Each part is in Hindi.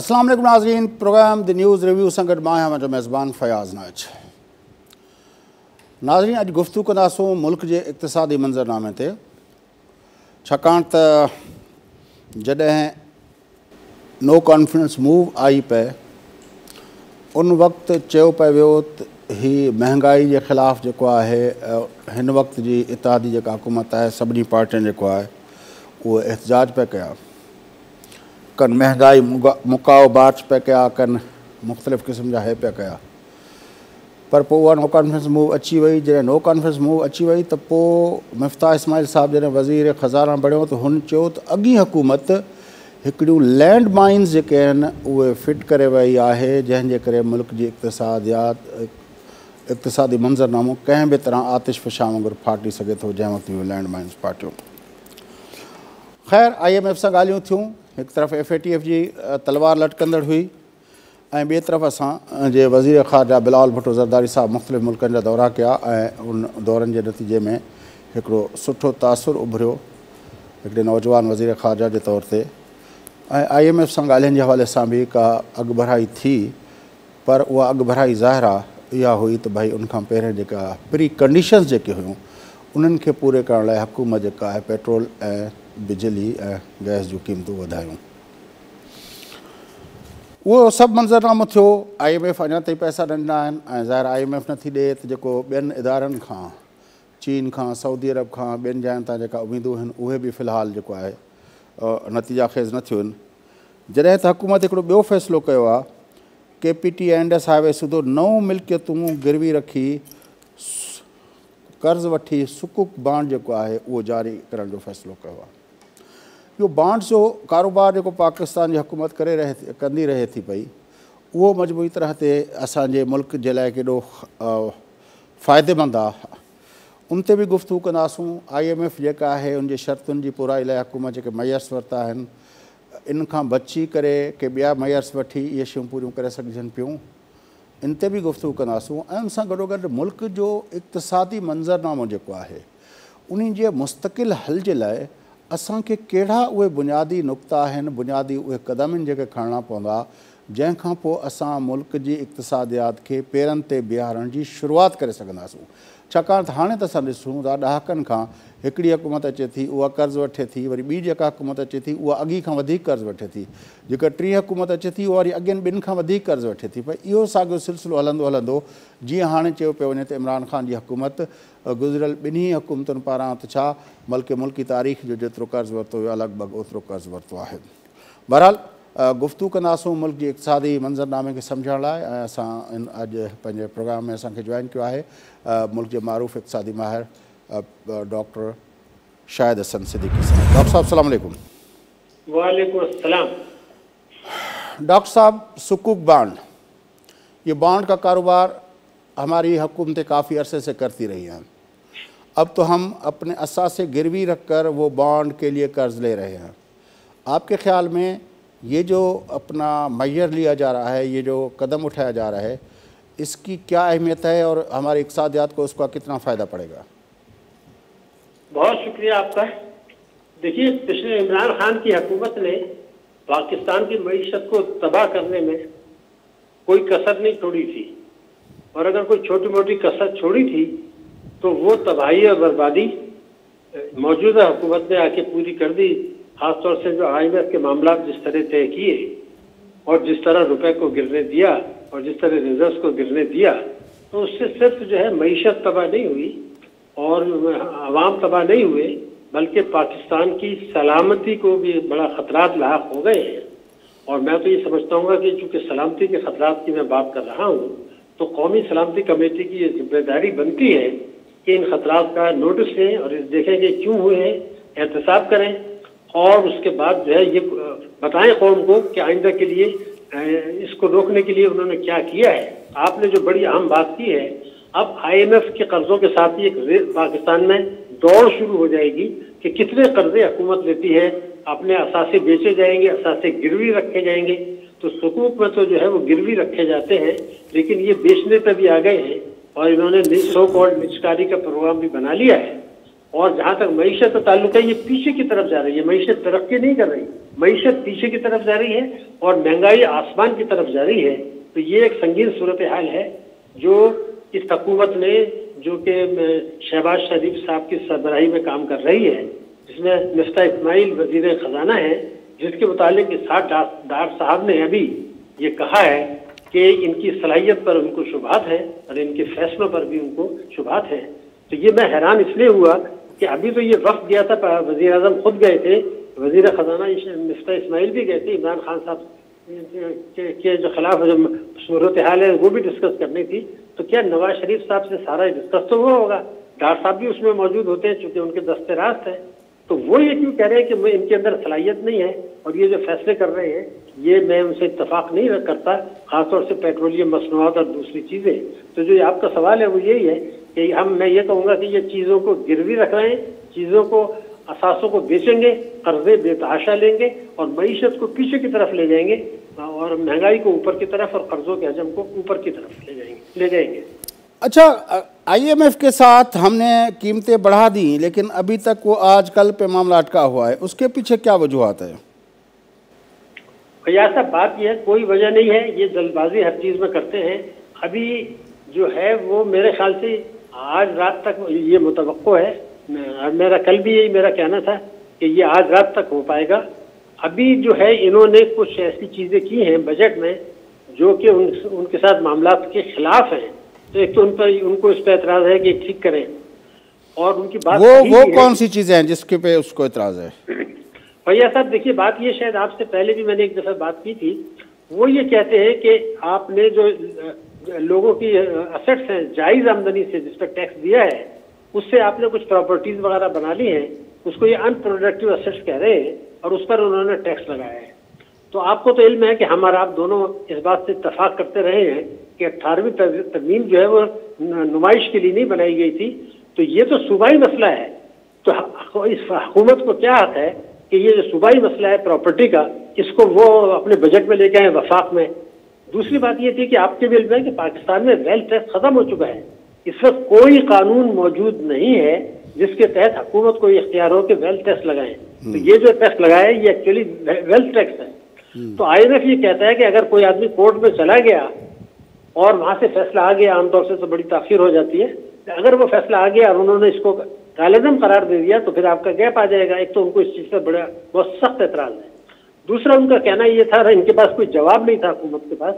अस्सलाम वालेकुम नाज़रीन, प्रोग्राम द न्यूज़ रिव्यू सां गॾु मां आहियां मेज़बान फयाज़ नाज। नाज़रीन, अॼु गुफ़्तगू कंदासूं मुल्क जे इक़्तिसादी मंज़रनामे ते, छाकाणि त जॾहिं नो कॉन्फिडेंस मूव आई पए उन वक़्तु चयो पियो वियो त ही महांगाई जे ख़िलाफ़ु जेको आहे हिन वक़्त जी इत्तेहादी जेका हुकूमत आहे सभिनी पार्टियुनि जेको आहे उहो एहतजाज पिया कया कनि, महांगाई मुकाओ बार्च पिया कया कनि, मुख़्तलिफ़ क़िस्म जा हे पिया कया। पर पोइ उहा नो कॉन्फिडेंस मूव अची वई। जॾहिं नो कॉन्फिडेंस मूव अची वई त पोइ मिफ्ता इस्माइल साहिबु जॾहिं वज़ीर ख़ज़ाना बणियो त हुन चयो त अॻी हुकूमत हिकिड़ियूं लैंड माइन्स जेके आहिनि उहे फिट करे वई आहे, जंहिंजे करे मुल्क जी इक़्तिसादी मंज़रनामो कंहिं बि तरह आतिश फ़शा वांगुरु फाटी सघे थो, जंहिं वक़्तु इहो लैंड माइन्स फाटियो। ख़ैर, IMF सां ॻाल्हियूं थियूं। हिकु तरफ़ FATF जी तलवार लटकंदड़ हुई ऐं ॿिए तरफ़ असां जे वज़ीर ख़ारजा बिलावल भुट्टो ज़रदारी साहिबु मुख़्तलिफ़ मुल्कनि जा दौरा कया ऐं उन दौरनि जे नतीजे में हिकिड़ो सुठो तासुरु उभरियो हिकिड़े नौजवान वज़ीर ख़ारजा जे तौर ते। ऐं IMF सां ॻाल्हियुनि जे हवाले सां बि का अॻुभराई थी, पर उहा अॻुभराई ज़ाहिरा इहा हुई त भई उनखां पहिरियों जेका प्री कंडीशन्स जेके हुयूं उन्हनि खे पूरे करण लाइ हुकूमत जेका आहे पेट्रोल ऐं बिजली ऐं गैस जूं क़ीमतूं वधायूं। उहो सभु मंज़रनामो थियो। IMF अञा ताईं पैसा ॾींदा आहिनि ऐं ज़ाहिर IMF नथी ॾिए त जेको ॿियनि इदारनि खां, चीन खां, सऊदी अरब खां, ॿियनि जायुनि तां जेका उमेदूं आहिनि उहे बि फ़िलहालु जेको आहे नतीजा ख़ेज़ न थियूं आहिनि। जॾहिं त हुकूमत हिकिड़ो ॿियो फ़ैसिलो कयो आहे, KPT ऐं इंडस हाईवे सूधो 9 मिल्कियतूं गिरवी रखी कर्ज़ु वठी सुकुक बांड जेको आहे उहो जारी करण जो फ़ैसिलो कयो आहे। इहो बांड्स जो कारोबार जेको पाकिस्तान जी हुकूमत कंदी रहे थी पई, उहो मजमूई तरह ते असांजे मुल्क जे लाइ केॾो फ़ाइदेमंद आहे, उन ते बि गुफ़्तगू कंदासूं। IMF जेका आहे उनजे शर्तुनि जी पूराई लाइ हुकूमत जेके मयर्स वरिता आहिनि, इन खां बची करे के ॿिया मयर्स वठी इहे शयूं पूरियूं करे सघजनि पियूं, इन ते बि गुफ़्तगू कंदासूं। ऐं उन सां गॾोगॾु मुल्क जो इक़्तिसादी मंज़रनामो जेको आहे उन जे मुस्तक़िल हल जे लाइ असांखे कहिड़ा उहे बुनियादी नुक़्ता आहिनि, बुनियादी उहे क़दम आहिनि जेके खणणा पवंदा, जंहिंखां पोइ असां मुल्क जी इक़्तिसादियात खे पेरनि ते बीहारण जी शुरूआति करे सघंदासूं। छाकाणि त हाणे त असां ॾिसूं था ॾहाकनि खां हिकिड़ी हुकूमत अचे थी उहा कर्ज़ु वठे थी, वरी ॿी जेका हुकूमत अचे थी उहा अॻी खां वधीक कर्ज़ु वठे थी, जेका टीं हुकूमत अचे थी उहा वरी अॻियनि ॿिनि खां वधीक कर्ज़ु वठे थी। पर इहो साॻियो सिलसिलो हलंदो जीअं हाणे चयो पियो वञे त इमरान ख़ान जी हुकूमत गुज़िरियल ॿिन्ही हुकूमतुनि पारां त छा मुल्की तारीख़ जो जेतिरो कर्ज़ु वरितो वियो आहे लॻभॻि ओतिरो कर्ज़ु वरितो आहे। बहरहाल गुफ़्तगू कंदासूं मुल्क जी इक़्तिसादी मंज़रनामे खे सम्झण लाइ ऐं असां अॼु पंहिंजे प्रोग्राम में असांखे जॉइन कयो आहे मुल्क जे मारूफ़ इक़्तिसादी माहिर डॉक्टर शाहिद हसन सिद्दीकी साहब। डॉक्टर साहब अस्सलाम वालेकुम। वालेकुम अस्सलाम। डॉक्टर साहब, सुकूक बांड, ये बांड का कारोबार हमारी हुकूमतें काफ़ी अरसे से करती रही हैं। अब तो हम अपने असासे गिरवी रखकर वो बॉन्ड के लिए कर्ज़ ले रहे हैं। आपके ख्याल में ये जो अपना मैयर लिया जा रहा है, ये जो कदम उठाया जा रहा है, इसकी क्या अहमियत है और हमारी इक़्तिसादियात को उसका कितना फ़ायदा पड़ेगा? बहुत शुक्रिया आपका। देखिए, पिछले इमरान खान की हुकूमत ने पाकिस्तान की मईशत को तबाह करने में कोई कसर नहीं छोड़ी थी, और अगर कोई छोटी मोटी कसर छोड़ी थी तो वो तबाही और बर्बादी मौजूदा हुकूमत ने आके पूरी कर दी। खासतौर से जो IMF के मामला जिस तरह तय किए और जिस तरह रुपए को गिरने दिया और जिस तरह रिजर्व को गिरने दिया, तो उससे सिर्फ जो है मईशत तबाह नहीं हुई और अवाम तबाह नहीं हुए, बल्कि पाकिस्तान की सलामती को भी बड़ा खतरात लाहक हो गए हैं। और मैं तो ये समझता हूँ कि चूँकि सलामती के खतरात की मैं बात कर रहा हूँ, तो कौमी सलामती कमेटी की ये जिम्मेदारी बनती है कि इन खतरात का नोटिस लें और देखें कि क्यों हुए हैं, एहतसाब करें और उसके बाद जो है ये बताएं कौम को कि आइंदा के लिए इसको रोकने के लिए उन्होंने क्या किया है। आपने जो बड़ी अहम बात की है, अब IMF के कर्जों के साथ ही एक पाकिस्तान में दौड़ शुरू हो जाएगी कि कितने कर्जे हुकूमत लेती है, अपने असासे बेचे जाएंगे, असासे गिरवी रखे जाएंगे। तो सुकूक में तो जो है वो गिरवी रखे जाते हैं, लेकिन ये बेचने पर भी आ गए हैं और इन्होंने सो कॉल्ड निचकारी का प्रोग्राम भी बना लिया है। और जहाँ तक मईशत का ताल्लुक है, ये पीछे की तरफ जा रही है, मईशत तरक्की नहीं कर रही। मईशत पीछे की तरफ जा रही है और महंगाई आसमान की तरफ जा रही है। तो ये एक संगीन सूरत हाल है जो इस हुकूमत ने, जो कि शहबाज शरीफ साहब की सरबराही में काम कर रही है, जिसमें मिस्टर इस्माइल वजीर खजाना है, जिसके मुतालिक इस्हाक डार साहब ने अभी ये कहा है कि इनकी सलाहियत पर उनको शुबहात है और इनके फैसलों पर भी उनको शुबहात है। तो ये मैं हैरान इसलिए हुआ कि अभी तो ये वक्त गया था, वजीर आजम खुद गए थे, वजीर खजाना मिस्टर इस्माइल भी गए थे, इमरान खान साहब के जो खिलाफ जो सूरत हाल है वो भी डिस्कस करनी थी। तो क्या नवाज शरीफ साहब से सारा डिस्कस तो हुआ होगा, डार साहब भी उसमें मौजूद होते हैं चूंकि उनके दस्ते रास्त है। तो वो ये क्यों कह रहे हैं कि इनके अंदर सलाहियत नहीं है और ये जो फैसले कर रहे हैं ये मैं उनसे इत्तफाक नहीं करता, खासतौर से पेट्रोलियम मसनूआत और दूसरी चीज़ें। तो जो आपका सवाल है वो यही है कि मैं ये कहूँगा कि ये चीज़ों को गिरवी रख रहे हैं, चीज़ों को असासों को बेचेंगे, कर्जे बेतहाशा लेंगे और मईशत को पीछे की तरफ ले जाएंगे और महंगाई को ऊपर की तरफ और कर्जों के हजम को ऊपर की तरफ ले जाएंगे। अच्छा, IMF के साथ हमने कीमतें बढ़ा दी लेकिन अभी तक वो आजकल पे मामला अटका हुआ है, उसके पीछे क्या वजूहत है? भैया साहब बात यह है, कोई वजह नहीं है, ये जल्दबाजी हर चीज़ में करते हैं। अभी जो है वो मेरे ख्याल से आज रात तक ये मुतवक्को है, मेरा कल भी यही मेरा कहना था कि ये आज रात तक हो पाएगा। अभी जो है इन्होंने कुछ ऐसी चीज़ें की हैं बजट में जो कि उनके साथ मामलात के खिलाफ हैं। तो एक तो उनको इस पर एतराज़ है कि ठीक करें और उनकी बात वो कौन सी चीज़ें हैं जिसके पे उसको एतराज़ है? भैया साहब देखिए, बात ये शायद आपसे पहले भी मैंने एक दफ़ा बात की थी, वो ये कहते हैं कि आपने जो लोगों की असेट्स हैं जायज़ आमदनी से जिस पर टैक्स दिया है उससे आपने कुछ प्रॉपर्टीज़ वगैरह बना ली हैं, उसको ये अनप्रोडक्टिव असेट्स कह रहे हैं और उस पर उन्होंने टैक्स लगाया है। तो आपको तो इल्म है कि हम और आप दोनों इस बात से इत्तफाक करते रहे हैं कि 18वीं तरमीम जो है वो नुमाइश के लिए नहीं बनाई गई थी। तो ये तो सूबाई मसला है, तो इस हुकूमत को क्या हक है कि ये जो सूबाई मसला है प्रॉपर्टी का, इसको वो अपने बजट में लेके आए वफाक में। दूसरी बात ये थी कि आपके भी इल्म है कि पाकिस्तान में वेल्थ टैक्स खत्म हो चुका है। इस वक्त कोई कानून मौजूद नहीं है जिसके तहत हुकूमत को इख्तियार हो कि वेल्थ टैक्स लगाएं। तो ये जो टैक्स लगाया है ये एक्चुअली वेल्थ टैक्स है। तो IMF ये कहता है कि अगर कोई आदमी कोर्ट में चला गया और वहां से फैसला आ गया, आमतौर से तो बड़ी ताखीर हो जाती है, अगर वो फैसला आ गया और उन्होंने इसको कालेजम करार दे दिया तो फिर आपका गैप आ जाएगा। एक तो उनको इस चीज़ पर बड़ा बहुत सख्त एतराज़ है। दूसरा उनका कहना ये था, इनके पास कोई जवाब नहीं था हुकूमत के पास,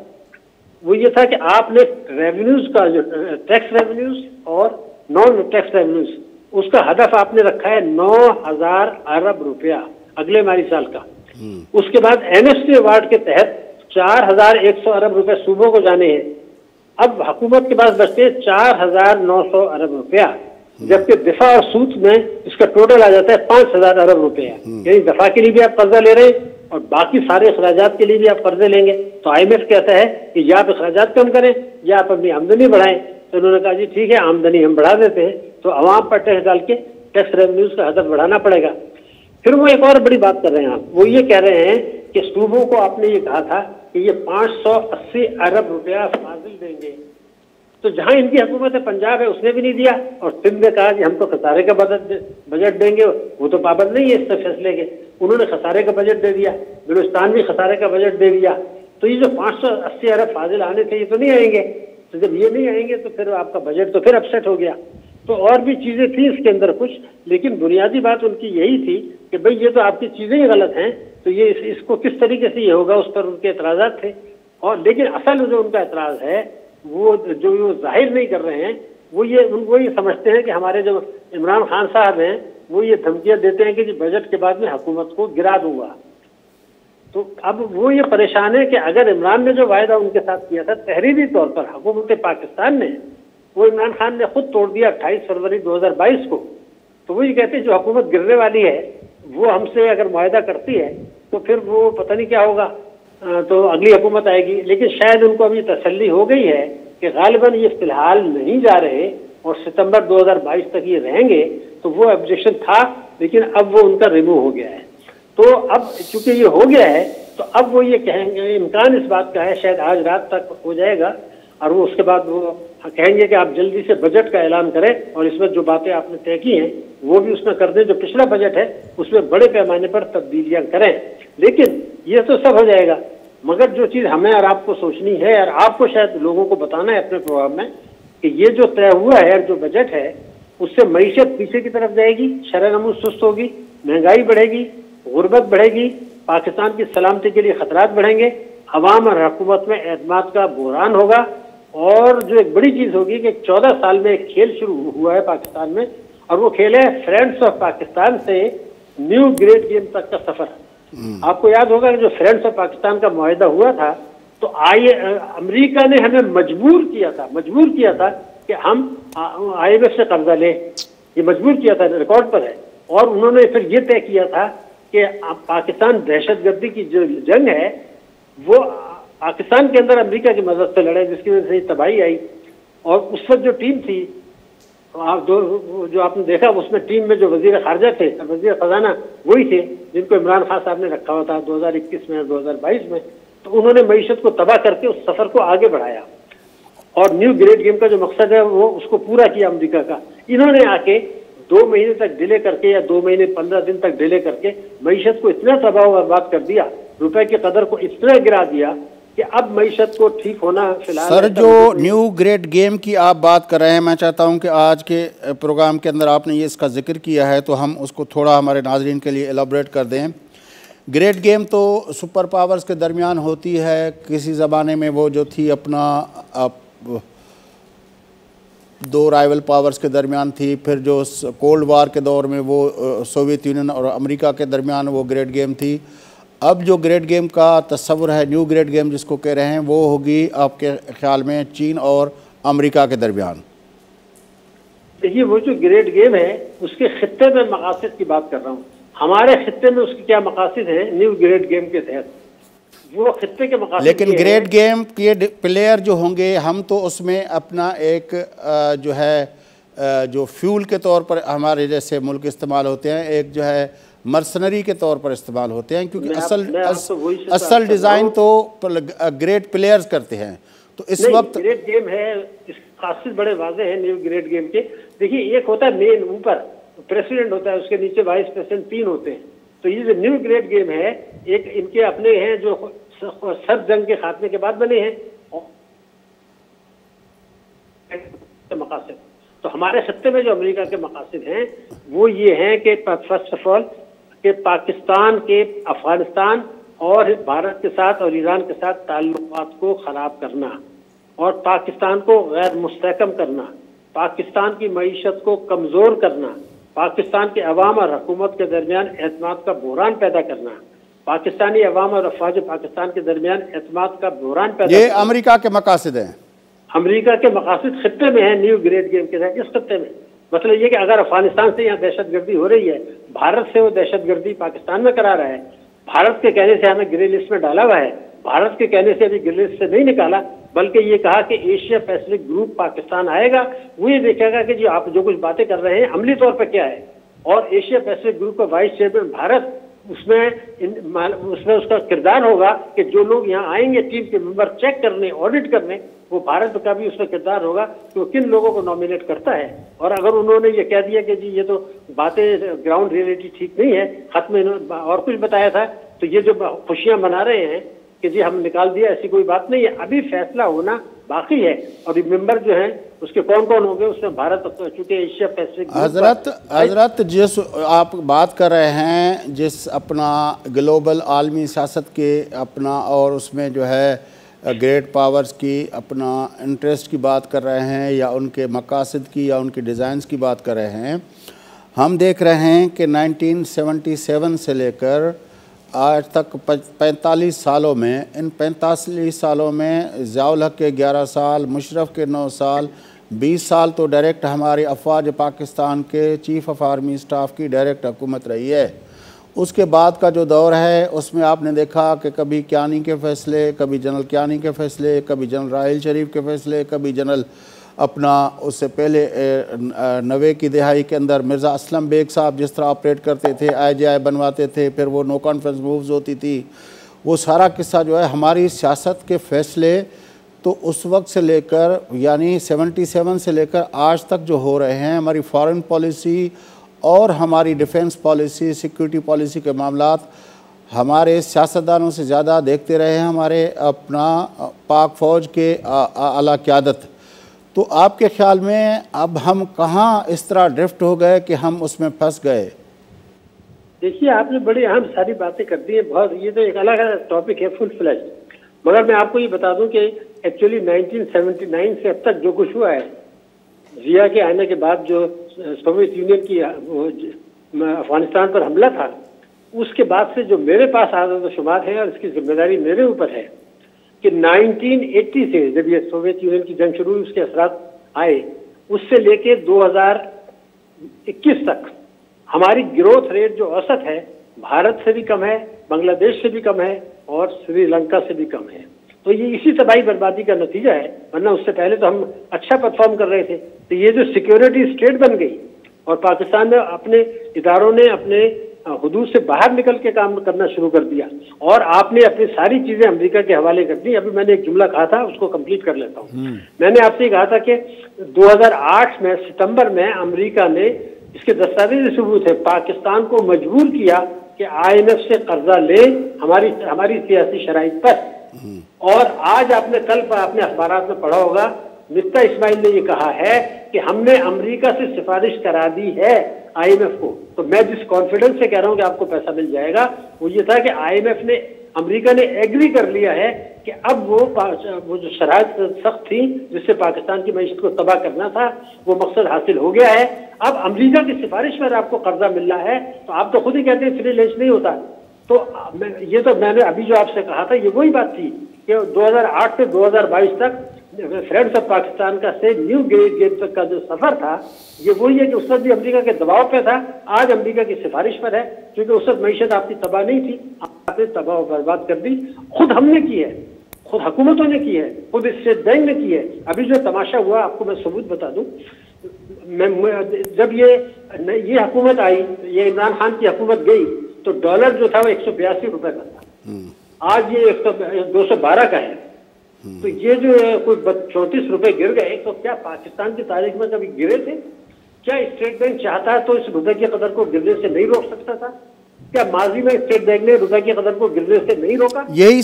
वो ये था कि आपने रेवेन्यूज का जो टैक्स रेवेन्यूज और नॉन टैक्स रेवेन्यूज उसका हदफ आपने रखा है 9,000 अरब रुपया अगले माली साल का। उसके बाद NFC अवार्ड के तहत 4,100 अरब रुपए सूबों को जाने हैं। अब हुकूमत के पास बचते हैं 4,900 अरब रुपया, जबकि दफा और सूद में इसका टोटल आ जाता है 5,000 अरब रुपया। यानी दफा के लिए भी आप कर्जा ले रहे हैं और बाकी सारे अखराजात के लिए भी आप कर्जे लेंगे। तो IMF कहता है कि या आप अखराजात कम करें या आप अपनी आमदनी बढ़ाएं। तो उन्होंने कहा जी ठीक है, आमदनी हम बढ़ा देते हैं, तो अवाम पर टैक्स डाल के टैक्स रेवेन्यूज का हदफ बढ़ाना पड़ेगा। फिर वो एक और बड़ी बात कर रहे हैं, आप वो ये कह रहे हैं कि सूबों को आपने ये कहा था कि ये 580 अरब रुपया फाजिल देंगे। तो जहां इनकी हुकूमत है, पंजाब है, उसने भी नहीं दिया और सिंध ने कहा कि हम तो खसारे का बजट देंगे, वो तो पाबंद नहीं है इस फैसले के, उन्होंने खसारे का बजट दे दिया। बलूचिस्तान भी खसारे का बजट दे दिया। तो ये जो 580 अरब फाजिल आने थे ये तो नहीं आएंगे। तो जब ये नहीं आएंगे तो फिर आपका बजट तो फिर अपसेट हो गया। तो और भी चीज़ें थी इसके अंदर कुछ, लेकिन बुनियादी बात उनकी यही थी कि भाई ये तो आपकी चीज़ें ही गलत हैं, तो ये इसको किस तरीके से ये होगा, उस पर उनके एतराज़ात थे। और लेकिन असल जो उनका एतराज़ है वो जो जाहिर नहीं कर रहे हैं, वो ये समझते हैं कि हमारे जो इमरान खान साहब हैं वो ये धमकियाँ देते हैं कि जी बजट के बाद में हुकूमत को गिरा दूंगा। तो अब वो ये परेशान है कि अगर इमरान ने जो वायदा उनके साथ किया था तहरीरी तौर पर हुकूमत पाकिस्तान ने, वो इमरान खान ने खुद तोड़ दिया 28 फरवरी 2022 को। तो वो ये कहते हैं जो हुकूमत गिरने वाली है वो हमसे अगर मुआहदा करती है तो फिर वो पता नहीं क्या होगा, तो अगली हुकूमत आएगी। लेकिन शायद उनको अभी तसल्ली हो गई है कि गालिबन ये फिलहाल नहीं जा रहे और सितंबर 2022 तक ये रहेंगे। तो वो ऑब्जेक्शन था लेकिन अब वो उनका रिमूव हो गया है। तो अब चूंकि ये हो गया है तो अब वो ये कहेंगे, इम्कान इस बात का है शायद आज रात तक हो जाएगा और वो उसके बाद वो कहेंगे कि आप जल्दी से बजट का ऐलान करें और इसमें जो बातें आपने तय की हैं वो भी उसमें कर दें। जो पिछला बजट है उसमें बड़े पैमाने पर तब्दीलियां करें। लेकिन ये तो सब हो जाएगा, मगर जो चीज हमें और आपको सोचनी है और आपको शायद लोगों को बताना है अपने प्रोग्राम में कि ये जो तय हुआ है, जो बजट है, उससे मईशत पीछे की तरफ जाएगी, शरह-ए-नमूद सुस्त होगी, महंगाई बढ़ेगी, गुर्बत बढ़ेगी, पाकिस्तान की सलामती के लिए खतरात बढ़ेंगे, अवाम और हुकूमत में एतमाद का बहरान होगा। और जो एक बड़ी चीज होगी कि 14 साल में एक खेल शुरू हुआ है पाकिस्तान में, और वो खेल है फ्रेंड्स ऑफ पाकिस्तान से न्यू ग्रेट गेम तक का सफर। आपको याद होगा कि जो फ्रेंड्स ऑफ पाकिस्तान का मुआहिदा हुआ था, तो अमेरिका ने हमें मजबूर किया था कि हम IMF से कर्जा लें, ये मजबूर किया था, रिकॉर्ड पर है। और उन्होंने फिर ये तय किया था कि पाकिस्तान दहशतगर्दी की जो जंग है वो पाकिस्तान के अंदर अमेरिका की मदद से लड़े, जिसकी वजह से तबाही आई। और उस वक्त जो टीम थी, जो आपने देखा, उसमें टीम में जो वजीर खारजा थे, वजीर खजाना वही थे जिनको इमरान खान साहब ने रखा हुआ था 2021 में और 2022 में। तो उन्होंने मईशत को तबाह करके उस सफर को आगे बढ़ाया और न्यू ग्रेट गेम का जो मकसद है वो उसको पूरा किया अमेरिका का। इन्होंने आके 2 महीने तक डिले करके या 2 महीने 15 दिन तक डिले करके मईशत को इतना तबाह बर्बाद कर दिया, रुपए की कदर को इतना गिरा दिया कि अब मईशत को ठीक होना फिलहाल। सर, जो न्यू ग्रेट गेम की आप बात कर रहे हैं, मैं चाहता हूं कि आज के प्रोग्राम के अंदर आपने ये इसका जिक्र किया है तो हम उसको थोड़ा हमारे नाजरीन के लिए एलाबरेट कर दें। ग्रेट गेम तो सुपर पावर्स के दरमियान होती है। किसी ज़माने में वो जो थी अपना 2 राइवल पावर्स के दरमियान थी, फिर जो कोल्ड वार के दौर में वो सोवियत यूनियन और अमेरिका के दरमियान वो ग्रेट गेम थी। अब जो ग्रेट गेम का तस्वुर है, न्यू ग्रेट गेम जिसको कह रहे हैं, वो होगी आपके ख्याल में चीन और अमेरिका के दरमियान? देखिए, वो जो ग्रेट गेम है उसके खित्ते में मकासद की बात कर रहा हूँ। हमारे खित्ते में उसके क्या मकासद है न्यू ग्रेट गेम के तहत, वो खित्ते के मकासद। लेकिन ग्रेट गेम के प्लेयर जो होंगे, हम तो उसमें अपना एक जो है जो फ्यूल के तौर पर हमारे जैसे मुल्क इस्तेमाल होते हैं, एक जो है मर्सनरी के तौर पर इस्तेमाल होते हैं, क्योंकि असल डिज़ाइन तो ग्रेट प्लेयर्स करते हैं। तो इस वक्त ग्रेट गेम है, इसके खासियत बड़े वाज़ेह हैं न्यू ग्रेट गेम के। देखिए, एक होता है मेन, ऊपर प्रेसिडेंट होता है, उसके नीचे वाइस प्रेसिडेंट 3 होते हैं। तो ये जो न्यू ग्रेट गेम है, एक इनके अपने हैं जो सर्द जंग के खात्मे के बाद बने हैं मकासद। तो हमारे खत्ते में जो अमेरिका के मकासद हैं वो ये हैं कि फर्स्ट ऑफ ऑल कि पाकिस्तान के अफगानिस्तान और भारत के साथ और ईरान के साथ ताल्लुकात को ख़राब करना और पाकिस्तान को गैर मुस्तहकम करना, पाकिस्तान की मईशत को कमज़ोर करना, पाकिस्तान के अवाम और हुकूमत के दरमियान एतमाद का बहरान पैदा करना, पाकिस्तानी अवाम और अफवाज पाकिस्तान के दरमियान एतमाद का बहरान पैदा करना। ये अमेरिका के मकासद हैं। अमेरिका के मकासद खत्ते में है न्यू ग्रेट गेम के तहत। इस खत्ते में मतलब ये कि अगर अफगानिस्तान से यहाँ दहशतगर्दी हो रही है, भारत से वो दहशतगर्दी पाकिस्तान में करा रहा है, भारत के कहने से हमें ग्रे लिस्ट में डाला हुआ है, भारत के कहने से अभी ग्रे लिस्ट से नहीं निकाला, बल्कि ये कहा कि एशिया पैसिफिक ग्रुप पाकिस्तान आएगा, वो ये देखेगा कि जो आप जो कुछ बातें कर रहे हैं अमली तौर पर क्या है। और एशिया पैसिफिक ग्रुप का वाइस चेयरमैन भारत, उसमें उसका किरदार होगा कि जो लोग यहाँ आएंगे टीम के मेंबर चेक करने, ऑडिट करने, वो भारत का भी उसमें किरदार होगा कि वो किन लोगों को नॉमिनेट करता है। और अगर उन्होंने ये कह दिया कि जी ये तो बातें ग्राउंड रियलिटी ठीक नहीं है, खत में और कुछ बताया था, तो ये जो खुशियां मना रहे हैं कि जी हम निकाल दिया, ऐसी कोई बात नहीं है। अभी फैसला होना बाकी है और मेंबर जो हैं उसके कौन कौन होंगे, उसमें भारत चूंकि एशिया पैसिफिक। हजरत जिस आप बात कर रहे हैं, जिस अपना ग्लोबल आलमी सियासत के अपना और उसमें जो है ग्रेट पावर्स की अपना इंटरेस्ट की बात कर रहे हैं या उनके मकासद की या उनके डिज़ाइंस की बात कर रहे हैं, हम देख रहे हैं कि 1977 से लेकर आज तक 45 सालों में, इन 45 सालों में ज़ियाउल हक के 11 साल, मुशर्रफ के 9 साल, 20 साल तो डायरेक्ट हमारे अफवाज पाकिस्तान के चीफ़ ऑफ आर्मी स्टाफ की डायरेक्ट हुकूमत रही है। उसके बाद का जो दौर है उसमें आपने देखा कि कभी क्यानी के फ़ैसले, कभी जनरल क्यानी के फ़ैसले, कभी जनरल राहिल शरीफ के फ़ैसले, कभी जनरल अपना उससे पहले 90 की दिहाई के अंदर मिर्ज़ा असलम बेग साहब जिस तरह ऑपरेट करते थे, IJI बनवाते थे, फिर वो नो कॉन्फ्रेंस मूव्स होती थी, वो सारा किस्सा जो है हमारी सियासत के फ़ैसले तो उस वक्त से लेकर यानी 77 से लेकर आज तक जो हो रहे हैं, हमारी फॉरेन पॉलिसी और हमारी डिफेंस पॉलिसी, सिक्योरिटी पॉलिसी के मामलात, हमारे सियासतदानों से ज़्यादा देखते रहे हैं हमारे अपना पाक फ़ौज के आला क़यादत। तो आपके ख्याल में अब हम कहाँ इस तरह ड्रिफ्ट हो गए कि हम उसमें फंस गए? देखिए, आपने बड़ी अहम सारी बातें कर दी हैं। बहुत, ये तो एक अलग टॉपिक है, फुल फ्लैश। मगर मैं आपको ये बता दूं कि एक्चुअली 1979 से अब तक जो कुछ हुआ है, जिया के आने के बाद जो सोवियत यूनियन की अफगानिस्तान पर हमला था, उसके बाद से जो मेरे पास आदाद-ओ-शुमार है और इसकी जिम्मेदारी मेरे ऊपर है कि 1980 से जब ये सोवियत यूनियन की जंग शुरू हुई, उसके असरात आए, उससे लेके 2021 तक हमारी ग्रोथ रेट जो औसत है, भारत से भी कम है, बांग्लादेश से भी कम है और श्रीलंका से भी कम है। तो ये इसी तबाही बर्बादी का नतीजा है, वरना उससे पहले तो हम अच्छा परफॉर्म कर रहे थे। तो ये जो सिक्योरिटी स्टेट बन गई और पाकिस्तान में अपने इदारों ने अपने हुदूद से बाहर निकल के काम करना शुरू कर दिया और आपने अपनी सारी चीजें अमेरिका के हवाले कर दी। अभी मैंने एक जुमला कहा था, उसको कंप्लीट कर लेता हूँ। मैंने आपसे कहा था कि 2008 में सितंबर में अमेरिका ने, इसके दस्तावेजी सबूत है, पाकिस्तान को मजबूर किया कि IMF से कर्जा ले हमारी सियासी शराइत पर। और आज आपने कल पर अपने अखबारात में पढ़ा होगा, मिफ्ता इस्माइल ने ये कहा है कि हमने अमेरिका से सिफारिश करा दी है IMF को। तो मैं जिस कॉन्फिडेंस से कह रहा हूं कि आपको पैसा मिल जाएगा, वो ये था कि IMF ने, अमेरिका ने एग्री कर लिया है कि अब वो जो शराइत सख्त थी जिससे पाकिस्तान की मईशत को तबाह करना था, वो मकसद हासिल हो गया है। अब अमेरिका की सिफारिश पर आपको कर्जा मिल रहा है, तो आप तो खुद ही कहते हैं फ्री लंच नहीं होता। तो ये तो मैंने अभी जो आपसे कहा था, ये वही बात थी कि 2008 से 2022 तक फ्रेंड्स ऑफ पाकिस्तान का से न्यू गेट तक का जो सफर था, ये वही है कि उस वक्त भी अमेरिका के दबाव पे था, आज अमेरिका की सिफारिश पर है, क्योंकि उस वक्त मईशत आपकी तबाह नहीं थी, आपने तबाह बर्बाद कर दी। खुद हमने की है, खुद हुकूमतों ने की है, खुद स्टेट बैंक ने की है। अभी जो तमाशा हुआ, आपको मैं सबूत बता दूं, जब ये हुकूमत आई, ये इमरान खान की हुकूमत गई, तो डॉलर जो था वो 182 रुपए का था, आज ये 212 का है। तो ये जो कोई 34 रुपए गिर गए, तो क्या पाकिस्तान की तारीख में कभी गिरे थे? क्या स्टेट बैंक चाहता है तो इस रुपए की कदर को गिरने से नहीं रोक सकता था? क्या माजी में स्टेट बैंक ने रुपए की कदर को गिरने से नहीं रोका? यही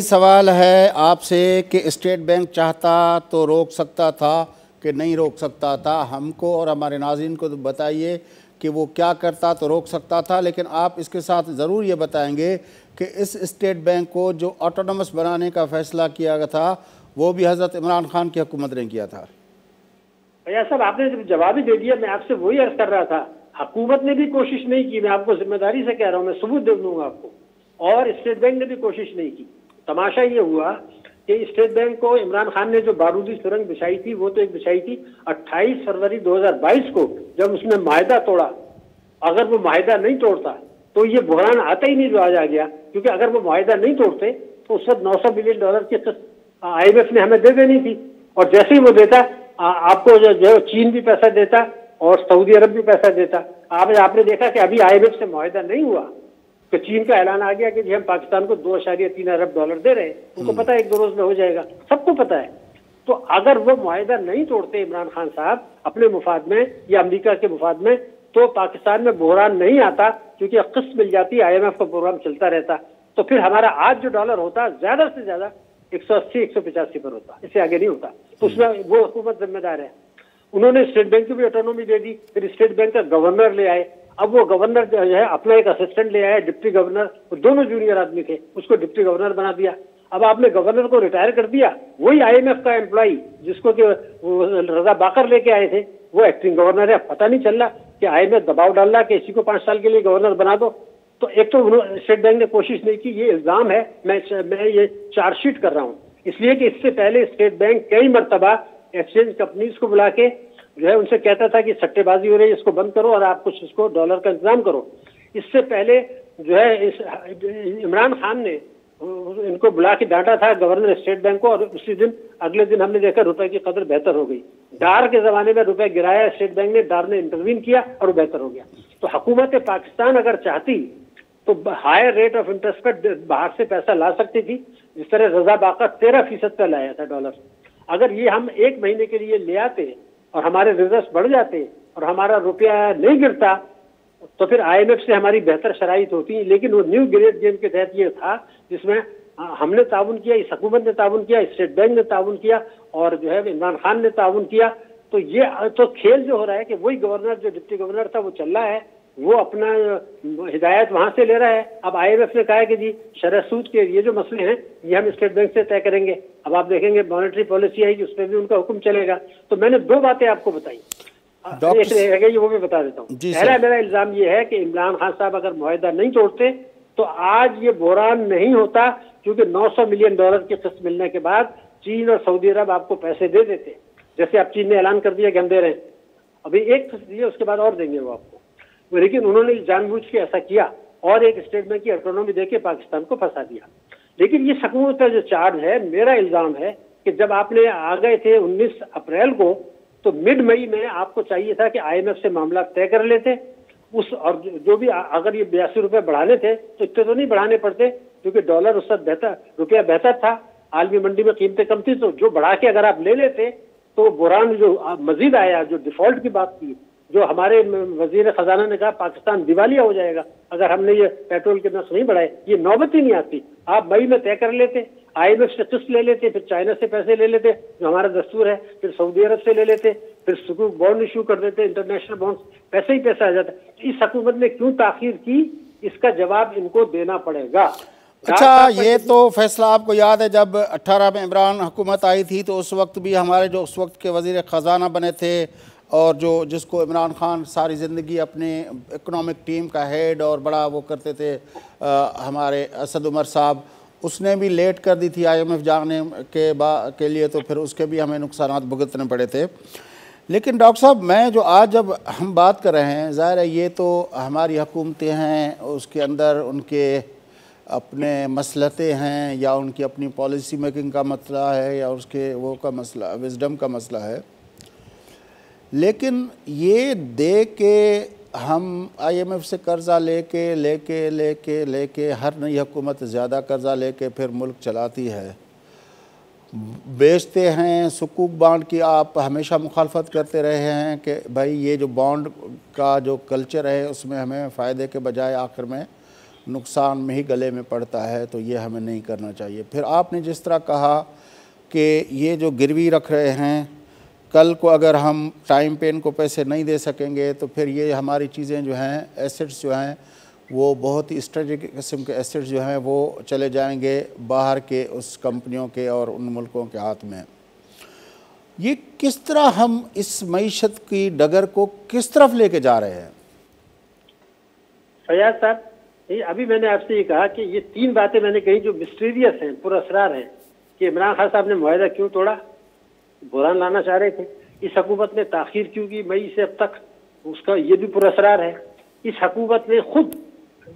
सवाल है आपसे कि स्टेट बैंक चाहता तो रोक सकता था कि नहीं रोक सकता था? हमको और हमारे नाज़रीन को तो बताइए कि वो क्या करता तो रोक सकता था, लेकिन आप इसके साथ ज़रूर ये बताएंगे कि इस स्टेट बैंक को जो ऑटोनमस बनाने का फैसला किया गया था, वो भी हज़रत इमरान खान की हुकूमत ने किया था। भैया साहब, आपने जवाब ही दे दिया। मैं आपसे वही अर्ज कर रहा था, हुकूमत ने भी कोशिश नहीं की, मैं आपको जिम्मेदारी से कह रहा हूँ, मैं सबूत दे दूंगा आपको, और स्टेट बैंक ने भी कोशिश नहीं की। तमाशा ये हुआ कि स्टेट बैंक को इमरान खान ने जो बारूदी सुरंग बिछाई थी, वो तो एक बिछाई थी 28 फरवरी 2022 को, जब उसने माहिदा तोड़ा। अगर वो माहिदा नहीं तोड़ता तो ये बहरान आता ही नहीं जो आज आ गया, क्योंकि अगर वो माहिदा नहीं तोड़ते तो उस वक्त $900 बिलियन की IMF ने हमें दे देनी थी। और जैसे ही वो देता, आपको जो चीन भी पैसा देता और सऊदी अरब भी पैसा देता। आपने देखा कि अभी IMF से माहिदा नहीं हुआ तो चीन का ऐलान आ गया कि जी हम पाकिस्तान को $2.3 अरब दे रहे हैं। उनको पता है 1-2 रोज में हो जाएगा, सबको पता है। तो अगर वो माहिदा नहीं तोड़ते इमरान खान साहब अपने मुफाद में या अमेरिका के मुफाद में, तो पाकिस्तान में बहरान नहीं आता, क्योंकि किस्त मिल जाती, IMF का प्रोग्राम चलता रहता। तो फिर हमारा आज जो डॉलर होता, ज्यादा से ज्यादा 180-185 पर होता, इससे आगे नहीं होता। तो उसमें वो हुकूमत जिम्मेदार है। उन्होंने स्टेट बैंक को भी ऑटोनॉमी दे दी, फिर स्टेट बैंक का गवर्नर ले आए। अब वो गवर्नर जो है अपना एक असिस्टेंट ले आया, डिप्टी गवर्नर, दोनों जूनियर आदमी थे, उसको डिप्टी गवर्नर बना दिया। अब आपने गवर्नर को रिटायर कर दिया, वही IMF का एम्प्लॉई जिसको कि रजा बाकर लेके आए थे, वो एक्टिंग गवर्नर है। पता नहीं चल रहा कि IMF दबाव डाल रहा कि इसी को 5 साल के लिए गवर्नर बना दो। तो एक तो स्टेट बैंक ने कोशिश नहीं की, ये इल्जाम है। मैं ये चार्जशीट कर रहा हूँ, इसलिए कि इससे पहले स्टेट बैंक कई मरतबा एक्सचेंज कंपनीज को बुला के जो है उनसे कहता था कि सट्टेबाजी हो रही है, इसको बंद करो और आप कुछ इसको डॉलर का इंतजाम करो। इससे पहले जो है इमरान खान ने इनको बुला के डांटा था गवर्नर स्टेट बैंक को, और उसी दिन अगले दिन हमने देखा रुपए की कदर बेहतर हो गई। डार के जमाने में रुपए गिराया स्टेट बैंक ने, डार ने इंटरवीन किया और वो बेहतर हो गया। तो हुकूमत पाकिस्तान अगर चाहती तो हायर रेट ऑफ इंटरेस्ट पर बाहर से पैसा ला सकती थी, जिस तरह रजा बाकर 13% पे लाया था डॉलर। अगर ये हम 1 महीने के लिए ले आते और हमारे रिजर्व बढ़ जाते और हमारा रुपया नहीं गिरता, तो फिर IMF से हमारी बेहतर शराइत होती। लेकिन वो न्यू ग्रेड गेम के तहत ये था जिसमें हमने ताउन किया, इस हुकूमत ने ताउन किया, स्टेट बैंक ने ताउन किया और जो है इमरान खान ने ताउन किया। तो ये तो खेल जो हो रहा है कि वही गवर्नर जो डिप्टी गवर्नर था वो चल रहा है, वो अपना हिदायत वहां से ले रहा है। अब IMF ने कहा है कि जी शरह सूद के ये जो मसले हैं ये हम स्टेट बैंक से तय करेंगे। अब आप देखेंगे मॉनेटरी पॉलिसी आएगी उस पर भी उनका हुक्म चलेगा। तो मैंने दो बातें आपको बताई, एक रहेगी वो भी बता देता हूँ। पहला मेरा इल्जाम ये है कि इमरान खान साहब अगर मुआहदा नहीं तोड़ते तो आज ये बहरान नहीं होता, क्योंकि $900 मिलियन की किस्त मिलने के बाद चीन और सऊदी अरब आपको पैसे दे देते। जैसे आप चीन ने ऐलान कर दिया कि हम दे रहे हैं, अभी एक किस्त दिए उसके बाद और देंगे वो आपको, लेकिन उन्होंने जानबूझ के ऐसा किया और एक स्टेट बैंक की ऑटोनॉमी देके पाकिस्तान को फंसा दिया। लेकिन ये सकूत का जो चार्ज है, मेरा इल्जाम है कि जब आपने आ गए थे 19 अप्रैल को, तो मिड मई में आपको चाहिए था कि IMF से मामला तय कर लेते उस, और जो भी अगर ये 82 रुपए बढ़ाने थे तो इतने तो नहीं बढ़ाने पड़ते, क्योंकि डॉलर उस वक्त रुपया बेहतर था, आलमी मंडी में कीमतें कम थी। तो जो बढ़ा के अगर आप ले लेते तो बुरान जो मजीद आया, जो डिफॉल्ट की बात की, जो हमारे वजीर खजाना ने कहा पाकिस्तान दिवालिया हो जाएगा अगर हमने ये पेट्रोल के नर्ख नहीं बढ़ाए, ये नौबत ही नहीं आती। आप मई में तय कर लेते, IMF से किस्त ले लेते, फिर चाइना से पैसे ले लेते जो हमारा दस्तूर है, फिर सऊदी अरब से ले लेते, फिर सुकूक बॉन्ड इशू कर देते, इंटरनेशनल बॉन्ड, पैसे ही पैसा आ जाता। इस हुकूमत ने क्यों ताखीर की, इसका जवाब इनको देना पड़ेगा। अच्छा, ये तो फैसला आपको याद है जब 18 में इमरान हुकूमत आई थी तो उस वक्त भी हमारे जो उस वक्त के वजीर ख़जाना बने थे और जो जिसको इमरान खान सारी ज़िंदगी अपने इकोनॉमिक टीम का हेड और बड़ा वो करते थे, हमारे असद उमर साहब, उसने भी लेट कर दी थी IMF जाने के लिए, तो फिर उसके भी हमें नुकसान भुगतने पड़े थे। लेकिन डॉक्टर साहब, मैं जो आज जब हम बात कर रहे हैं, ज़ाहिर है ये तो हमारी हुकूमतें हैं, उसके अंदर उनके अपने मसलते हैं या उनकी अपनी पॉलिसी मेकिंग का मसला है या उसके वो का मसला, विजडम का मसला है। लेकिन ये दे के हम IMF से कर्ज़ा लेके हर नई हुकूमत ज़्यादा कर्ज़ा लेके फिर मुल्क चलाती है, बेचते हैं। सुकूक बॉन्ड की आप हमेशा मुखालफत करते रहे हैं कि भाई ये जो बॉन्ड का जो कल्चर है उसमें हमें फ़ायदे के बजाय आखिर में नुकसान में ही गले में पड़ता है, तो ये हमें नहीं करना चाहिए। फिर आपने जिस तरह कहा कि ये जो गिरवी रख रहे हैं, कल को अगर हम टाइम पे इनको पैसे नहीं दे सकेंगे तो फिर ये हमारी चीज़ें जो हैं, एसेट्स जो हैं, वो बहुत ही स्ट्रेटेजिक किस्म के एसेट्स जो हैं वो चले जाएंगे बाहर के उस कंपनियों के और उन मुल्कों के हाथ में। ये किस तरह हम इस मईशत की डगर को किस तरफ लेके जा रहे हैं? फैयाज साहब, अभी मैंने आपसे ये कहा कि ये तीन बातें मैंने कही जो मिस्टीरियस हैं, पुरअसरार हैं, कि इमरान खान साहब ने मुआहदा क्यों तोड़ा, बुरान लाना चाह रहे थे, इस हुकूमत ने ताखीर क्यों की मई से अब तक, उसका ये भी पुरअसरार है। इस हुकूमत ने खुद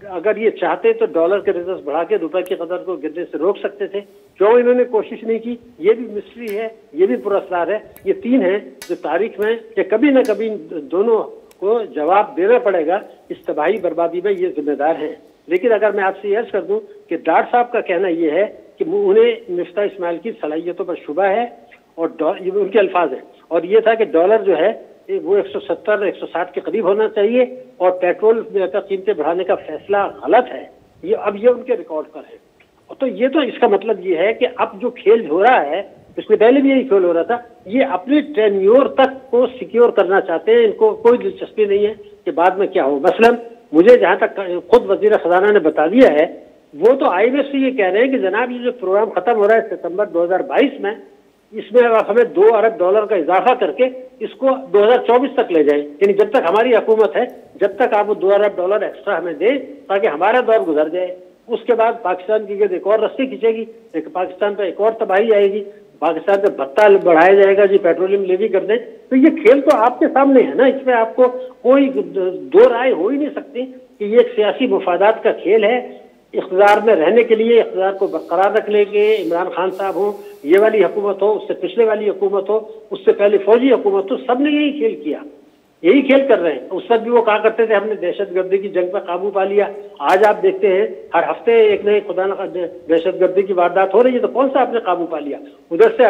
अगर ये चाहते तो डॉलर के रिजर्व बढ़ा के रुपए की कदर को गिरने से रोक सकते थे, क्यों इन्होंने कोशिश नहीं की, ये भी मिस्ट्री है, ये भी पुरअसरार है। ये तीन है जो तारीख में कि कभी ना कभी दोनों को जवाब देना पड़ेगा, इस तबाही बर्बादी में ये जिम्मेदार हैं। लेकिन अगर मैं आपसे अर्ज कर दूं कि डार साहब का कहना यह है कि उन्हें मिफ्ता इस्माइल की सलाहियतों पर शुबा है और ये उनके अल्फाज हैं, और ये था कि डॉलर जो है वो 170-160 के करीब होना चाहिए और पेट्रोल का कीमतें बढ़ाने का फैसला गलत है। ये अब ये उनके रिकॉर्ड पर है। तो ये तो इसका मतलब ये है कि अब जो खेल हो रहा है, इससे पहले भी यही खेल हो रहा था, ये अपनी टेन्योर तक को सिक्योर करना चाहते हैं। इनको कोई दिलचस्पी नहीं है कि बाद में क्या हो। मसलन मुझे जहां तक खुद वजीर खजाना ने बता दिया है, वो तो IMF से ये कह रहे हैं कि जनाब ये जो प्रोग्राम खत्म हो रहा है सितंबर 2022 में, इसमें अब हमें $2 अरब का इजाफा करके इसको 2024 तक ले जाए। यानी जब तक हमारी हुकूमत है, जब तक आप वो $2 अरब एक्स्ट्रा हमें दें ताकि हमारा दौर गुजर जाए। उसके बाद पाकिस्तान की गिर्द एक और रस्सी खींचेगी, पाकिस्तान पर एक और तबाही आएगी, पाकिस्तान पे भत्ता बढ़ाया जाएगा जी, पेट्रोलियम लेवी कर दें। तो ये खेल तो आपके सामने है ना, इसमें आपको कोई दो राय हो ही नहीं सकती कि ये एक सियासी मुफादात का खेल है। इख्तियार में रहने के लिए, इख्तियार को बरकरार रखने के, इमरान खान साहब हो, ये वाली हुकूमत हो, उससे पिछले वाली हुकूमत हो, उससे पहले फौजी हुकूमत हो, सबने यही खेल किया, यही खेल कर रहे हैं। उस वक्त भी वो कहा करते थे हमने दहशतगर्दी की जंग पर काबू पा लिया। आज आप देखते हैं हर हफ्ते एक नई खुदा न दहशतगर्दी की वारदात हो रही है, तो कौन सा आपने काबू पा लिया? उधर से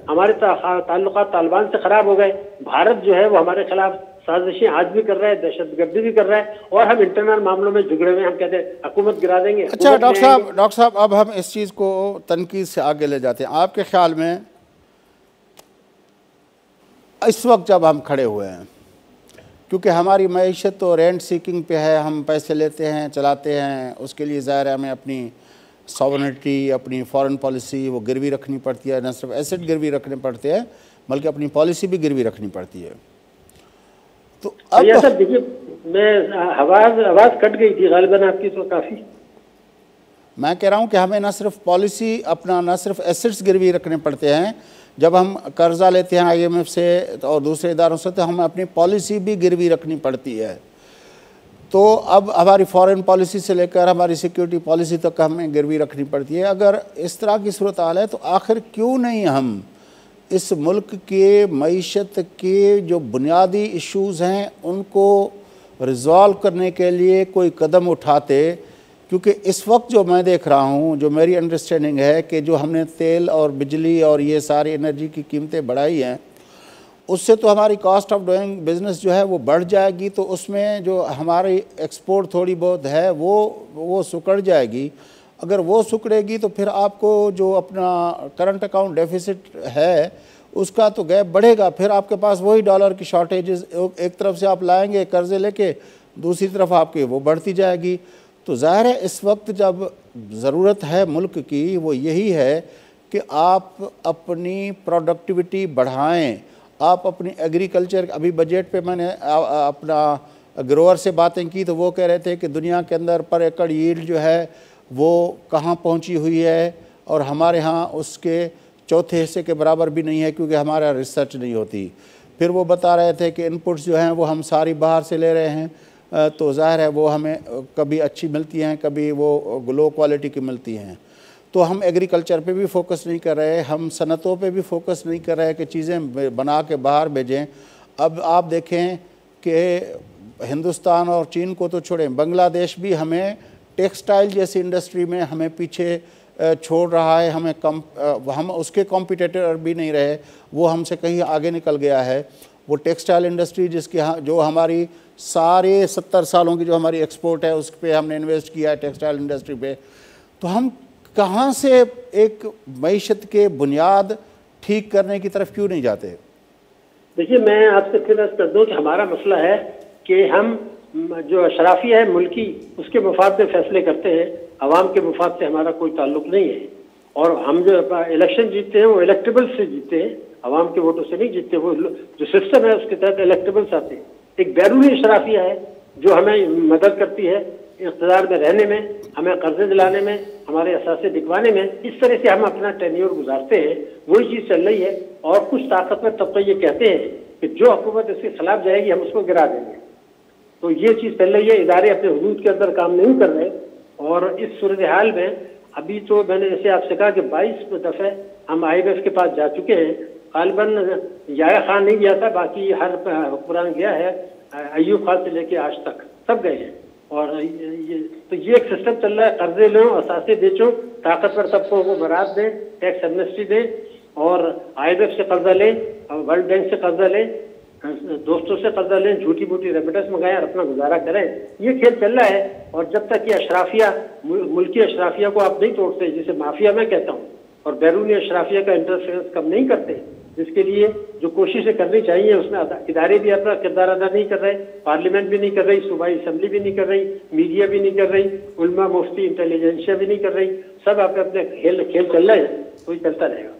हमारे ताल्लुकात तालिबान से खराब हो गए, भारत जो है वो हमारे खिलाफ साजिशें आज भी कर रहा है, दहशतगर्दी भी कर रहा है, और हम इंटरनल मामलों में झुगड़े हुए, हम कहते हैं हुकूमत गिरा देंगे। अच्छा डॉक्टर साहब, अब हम इस चीज़ को तनकीद से आगे ले जाते हैं। आपके ख्याल में इस वक्त जब हम खड़े हुए हैं, क्योंकि हमारी मईशत तो रेंट सीकिंग पे है, हम पैसे लेते हैं चलाते हैं, उसके लिए ज़ाहिर है हमें अपनी सॉवरेनिटी, अपनी फॉरेन पॉलिसी वो गिरवी रखनी पड़ती है, न सिर्फ एसेट गिरवी रखने पड़ते हैं बल्कि अपनी पॉलिसी भी गिरवी रखनी पड़ती है। तो अब सर देखिए, मैं आवाज़ कट गई थी गालिबन आपकी, तो काफ़ी मैं कह रहा हूँ कि हमें न सिर्फ पॉलिसी अपना, न सिर्फ एसेट्स गिरवी रखने पड़ते हैं, जब हम कर्जा लेते हैं IMF से और दूसरे इदारों से, तो हमें अपनी पॉलिसी भी गिरवी रखनी पड़ती है। तो अब हमारी फॉरेन पॉलिसी से लेकर हमारी सिक्योरिटी पॉलिसी तक हमें गिरवी रखनी पड़ती है। अगर इस तरह की सूरत हाल है तो आखिर क्यों नहीं हम इस मुल्क के मईशत के जो बुनियादी इश्यूज़ हैं उनको रिज़ॉल्व करने के लिए कोई कदम उठाते? क्योंकि इस वक्त जो मैं देख रहा हूँ, जो मेरी अंडरस्टैंडिंग है कि जो हमने तेल और बिजली और ये सारी एनर्जी की कीमतें बढ़ाई हैं, उससे तो हमारी कॉस्ट ऑफ डूइंग बिज़नेस जो है वो बढ़ जाएगी, तो उसमें जो हमारी एक्सपोर्ट थोड़ी बहुत है वो सुकड़ जाएगी। अगर वो सुकड़ेगी तो फिर आपको जो अपना करंट अकाउंट डेफिसिट है उसका तो गैप बढ़ेगा, फिर आपके पास वही डॉलर की शॉर्टेजेस, एक तरफ से आप लाएंगे कर्जे लेके, दूसरी तरफ आपकी वो बढ़ती जाएगी। तो ज़ाहिर है इस वक्त जब ज़रूरत है मुल्क की वो यही है कि आप अपनी प्रोडक्टिविटी बढ़ाएं, आप अपनी एग्रीकल्चर, अभी बजट पे मैंने अपना ग्रोअर से बातें की तो वो कह रहे थे कि दुनिया के अंदर पर एकड़ यील्ड जो है वो कहाँ पहुँची हुई है, और हमारे यहाँ उसके चौथे हिस्से के बराबर भी नहीं है क्योंकि हमारा रिसर्च नहीं होती। फिर वो बता रहे थे कि इनपुट्स जो हैं वो हम सारी बाहर से ले रहे हैं, तो ज़ाहिर है वो हमें कभी अच्छी मिलती हैं, कभी वो लो क्वालिटी की मिलती हैं। तो हम एग्रीकल्चर पे भी फोकस नहीं कर रहे, हम सनतों पे भी फोकस नहीं कर रहे कि चीज़ें बना के बाहर भेजें। अब आप देखें कि हिंदुस्तान और चीन को तो छोड़ें, बांग्लादेश भी हमें टेक्सटाइल जैसी इंडस्ट्री में हमें पीछे छोड़ रहा है, हम उसके कॉम्पिटिटर भी नहीं रहे, वो हमसे कहीं आगे निकल गया है। वो टेक्सटाइल इंडस्ट्री जो हमारी सारे 70 सालों की जो हमारी एक्सपोर्ट है उस पर हमने इन्वेस्ट किया है टेक्सटाइल इंडस्ट्री पे, तो हम कहाँ से एक मईशत के बुनियाद ठीक करने की तरफ क्यों नहीं जाते? देखिए, मैं आपसे फिर अर्ज कर दूं कि हमारा मसला है कि हम जो अशराफिया है मुल्की, उसके मुफाद में फैसले करते हैं, अवाम के मुफाद से हमारा कोई ताल्लुक नहीं है। और हम जो इलेक्शन जीतते हैं वो इलेक्टेबल से जीतते हैं, अवाम के वोटों से नहीं जीतते। वो जो सिस्टम है उसके तहत इलेक्टेबल्स आते हैं। एक बैरूनी अशराफिया है जो हमें मदद करती है इक़्तिदार में रहने में, हमें कर्जे दिलाने में, हमारे असासे बिकवाने में। इस तरह से हम अपना टेन्योर गुजारते हैं, वही चीज़ चल रही है। और कुछ ताकतवर तबके ये कहते हैं कि जो हुकूमत इसके खिलाफ जाएगी हम उसको गिरा देंगे। तो ये चीज़ चल रही है, इदारे अपने हुदूद के अंदर काम नहीं कर रहे। और इस सूरत हाल में अभी तो मैंने जैसे आपसे कहा कि 22 दफ़े हम IMF के पास जा चुके हैं। गालिबन याया खान नहीं गया था, बाकी हर हुक्मरान गया है, अयूब खान से लेके आज तक सब गए हैं। और ये एक सिस्टम चल रहा है, कर्जे लो, असासे बेचो, ताकतवर तबकों को बरात दें, टैक्स एमनेस्टी दें, और IMF से कर्जा लें, वर्ल्ड बैंक से कर्जा लें, दोस्तों से कर्जा लें, झूठी मूठी रेमिटेंस मंगाएं और अपना गुजारा करें। ये खेल चल रहा है। और जब तक ये अशराफिया, मुल्की अशराफिया को आप नहीं तोड़ते, जिसे माफिया मैं कहता हूँ, और बैरूनी अशराफिया का इंटरफेरेंस कम नहीं करते, जिसके लिए जो कोशिशें करनी चाहिए उसमें इदारे भी अपना किरदार अदा नहीं कर रहे, पार्लियामेंट भी नहीं कर रही, सूबाई असम्बली भी नहीं कर रही, मीडिया भी नहीं कर रही, उलमा मुफ्ती इंटेलिजेंसिया भी नहीं कर रही, सब अपने अपने खेल चल रहे हैं, तो चलता रहेगा।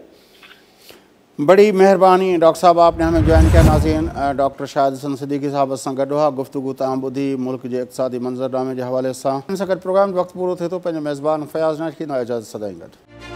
बड़ी मेहरबानी डॉक्टर साहब, आपने हमें ज्वाइन किया। नाज़रीन, डॉक्टर शाहिद हसन सिद्दीकी साहब सां गॾु हुआ, गुफ्तगू तां ॿुधी मुल्क जे इक़्तिसादी मंज़रनामे जे हवाले सां। हिन सां गॾु प्रोग्राम वक़्तु पूरो थिए थो। पंहिंजो मेज़बान फयाज़ नाश खे इजाज़त सदाईं गॾु।